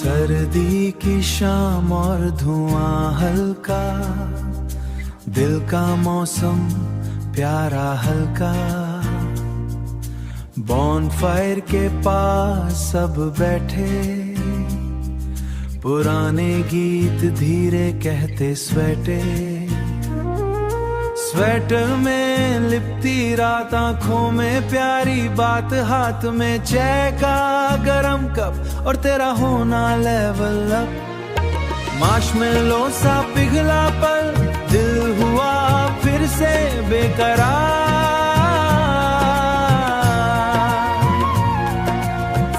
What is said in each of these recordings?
सर्दी की शाम और धुआं हल्का, दिल का मौसम प्यारा हल्का। बॉनफायर के पास सब बैठे, पुराने गीत धीरे कहते स्वेटे। स्वेटर में लिपटी रात, आंखों में प्यारी बात, हाथ में चाय का गरम कप और तेरा होना लेवल अप। मार्शमेलो सा पिघला पल, दिल हुआ फिर से बेकरार।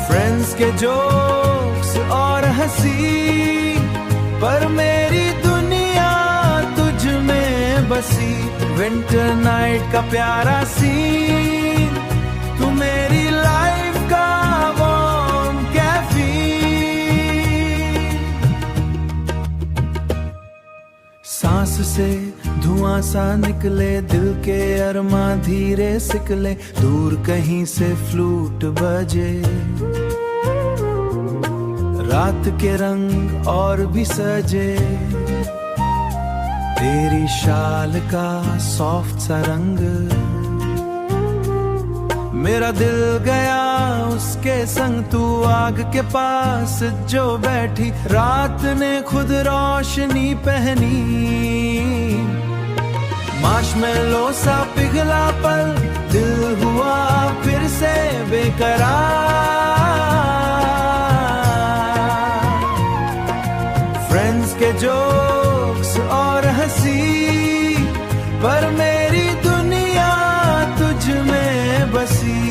फ्रेंड्स के जोक्स और हंसी, पर मेरी दुनिया तुझ में बसी। विंटर नाइट का प्यारा सीन, तू मेरी लाइफ का वार्म कैफीन। सांस से धुआं सा निकले, दिल के अरमा धीरे सिकले। दूर कहीं से फ्लूट बजे, रात के रंग और भी सजे। तेरी शाल का सॉफ्ट सा रंग, मेरा दिल गया उसके संग। तू आग के पास जो बैठी, रात ने खुद रोशनी पहनी। मार्शमेलो सा पिघला पल, दिल हुआ फिर से बेकरार। फ्रेंड्स के जोक्स और हंसी, पर मेरी दुनिया तुझ में बसी।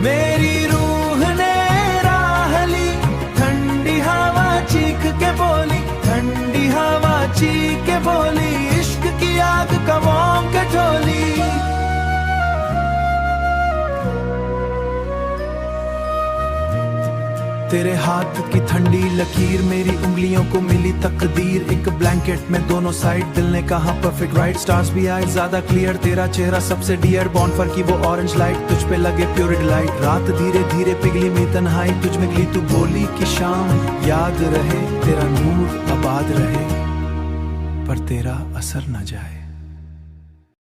मेरी रूह ने राह ली, ठंडी हवा चीख के बोली, ठंडी हवा चीख के बोली। इश्क की आग का वार्म कटोली। तेरे हाथ की ठंडी लकीर, मेरी उंगलियों को मिली तकदीर। एक ब्लैंकेट में दोनों साइड, दिल ने कहा परफेक्ट राइट। स्टार्स भी आए ज्यादा क्लियर, तेरा चेहरा सबसे डियर। बॉनफायर की वो ऑरेंज लाइट, तुझ पे लगे प्योर डिलाइट। रात धीरे धीरे पिघली मेरी तन्हाई, तुझ में गली। तू बोली कि शाम याद रहे, तेरा नूर आबाद रहे, पर तेरा असर न जाए।